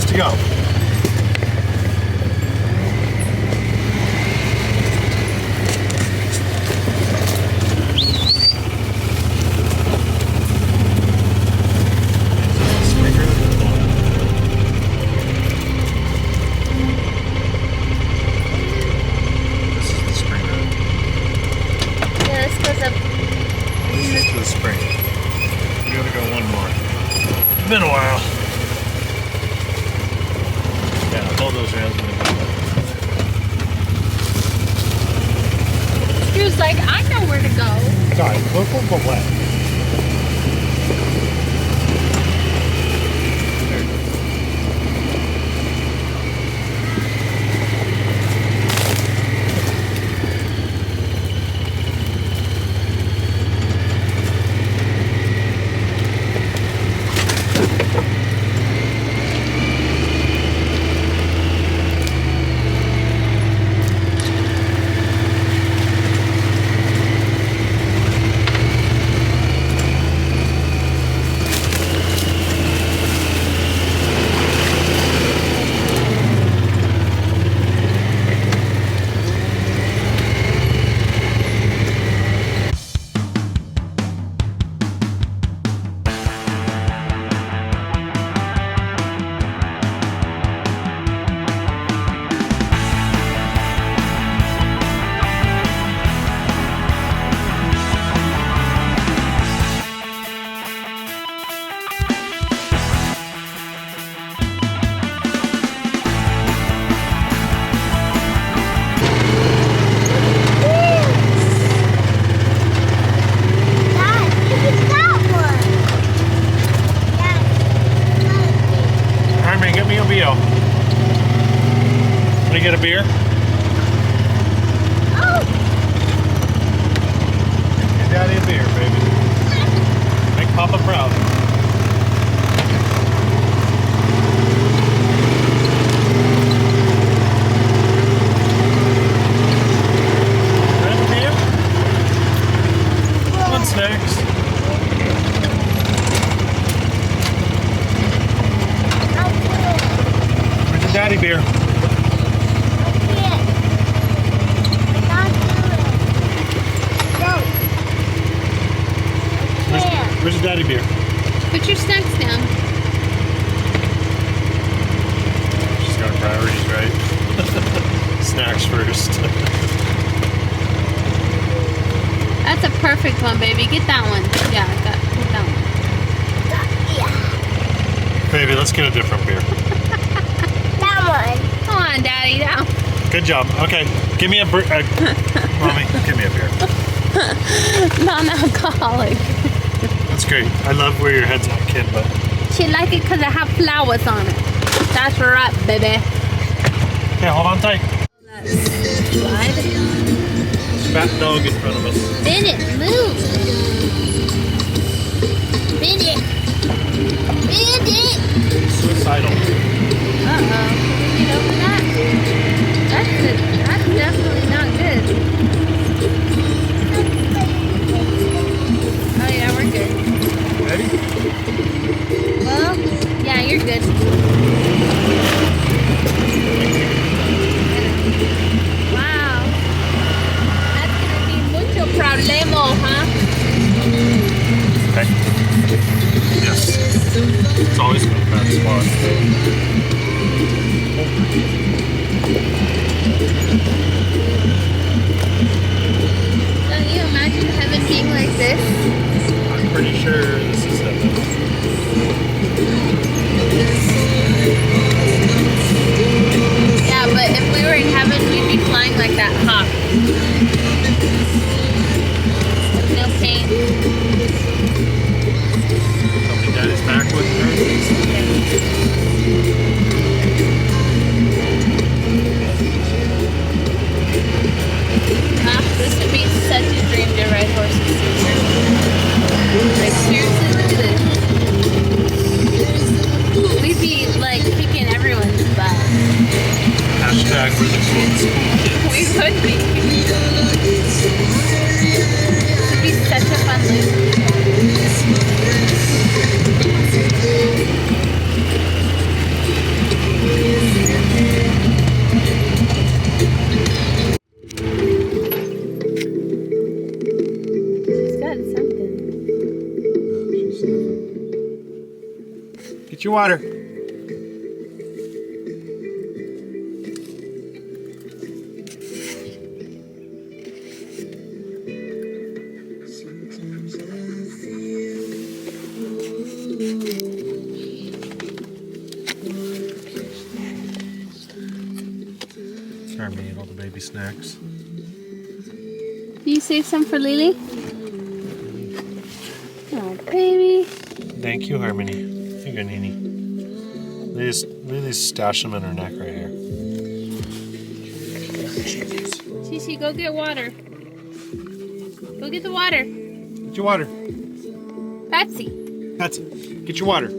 place to go. Been a while. Yeah, all those rails in the middle. He was like, I know where to go. Sorry, we'll go left. Get a beer? Oh! Get daddy a beer, baby. Make Papa proud. Grab a beer? One snacks. Where's your daddy beer? Where's your daddy beer? Put your snacks down. She's got priorities, right? Snacks first. That's a perfect one, baby. Get that one. Yeah, get that one. Baby, let's get a different beer. That one. Come on, Daddy. That one. Good job. Okay, give me a Mommy, give me a beer. Non-alcoholic. That's great. I love where your head's at, kid, but... She like it because it have flowers on it. That's right, baby. Okay, hold on tight. Slide. Fat dog in front of us. Bennett, move. Bennett. Bennett. Suicidal. Uh-oh. Can you open that? That's definitely not good. Oh yeah, we're good. Ready? Well, yeah, you're good. Wow. That's gonna be mucho problemo, huh? Okay. Yes. It's always been a bad spot. Don't you imagine heaven being like this? I'm pretty sure this is heaven. Yeah, but if we were in heaven, we'd be flying like that, huh? No pain. Something that is back with her. This would be such a dream to ride horses. Like, seriously, look at this. We'd be, like, kicking everyone's butt. Hashtag we're the coolest cool kids. We would be. This would be such a fun loop. Get your water. Harmony ate all the baby snacks. Do you save some for Lily? Oh, baby. Thank you, Harmony. Here you go, Nini. Lily's stash them in her neck right here. Shishi, go get water. Go get the water. Get your water. Patsy. Patsy, get your water.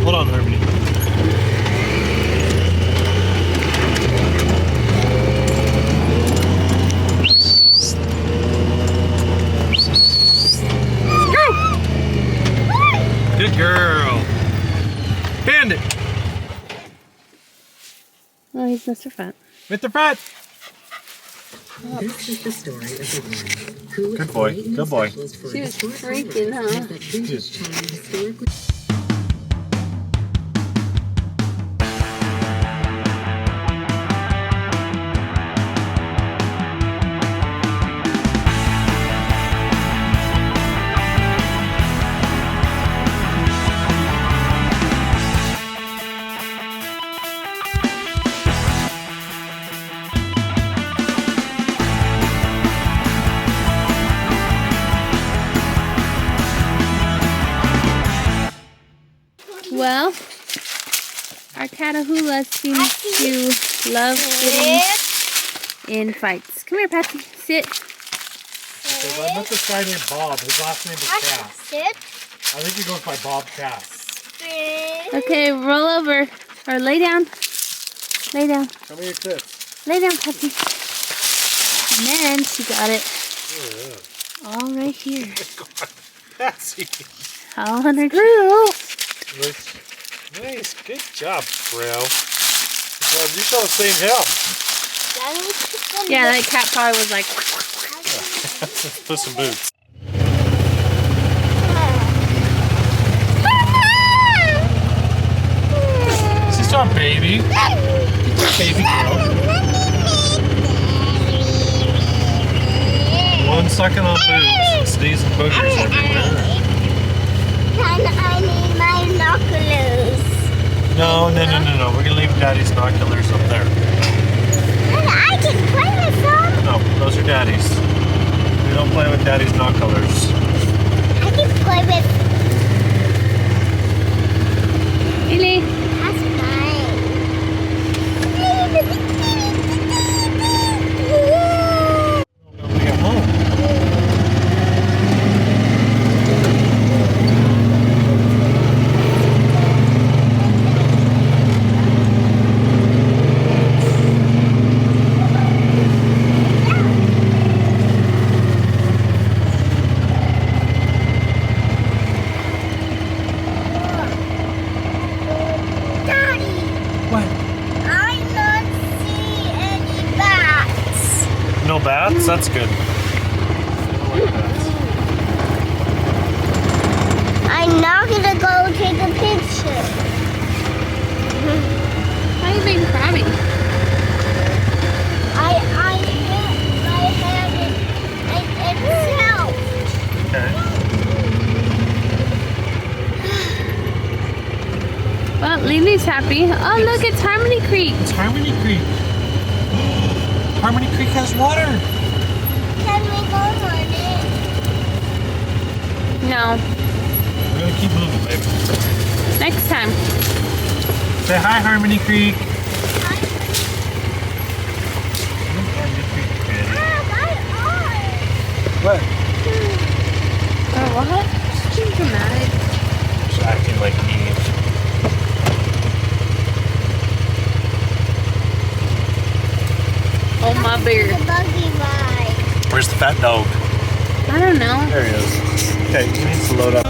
Hold on, Harmony. Good girl. Bandit. Oh, he's Mr. Fat. Mr. Fat. This is the story of the one who Good boy. Good boy. She was freaking, huh? that vintage charm historically. Well, our Catahoula seems to love getting in fights. Come here, Patsy. Sit. Because I met this guy named Bob. His last name is Cass. I think he goes by Bob Cass. Okay, roll over. Or lay down. Lay down. Show me your tits. Lay down, Patsy. And then she got it all right here. Patsy. All on her grill. Nice. Good job, bro. You should have seen him. Yeah, that cat probably was like... Puss in Boots. She's our baby. Baby girl. One sucking on boobs. Sneeze and boogers everywhere. Can I need my binoculars? No. We're gonna leave Daddy's binoculars up there. And I can play with them. No, those are Daddy's. We don't play with Daddy's binoculars. I can play with. Lily. That's mine. When we get home. Daddy, What? I don't see any bats. No bats? That's good. I like bats. I'm not gonna go take a picture. Why are you being crabby? I hit my hand itself. Okay. Well, Lily's happy. Oh, look, it's Harmony Creek. It's Harmony Creek. Harmony Creek has water. Can we go on it? No, We're gonna keep moving, babe. next time. Say hi, Harmony Creek. Ah, my arm. What? Hmm. What? She's dramatic. She's acting like Eve. Oh, my bear. The buggy ride. Where's the fat dog? I don't know. There he is. Okay, he needs to load up.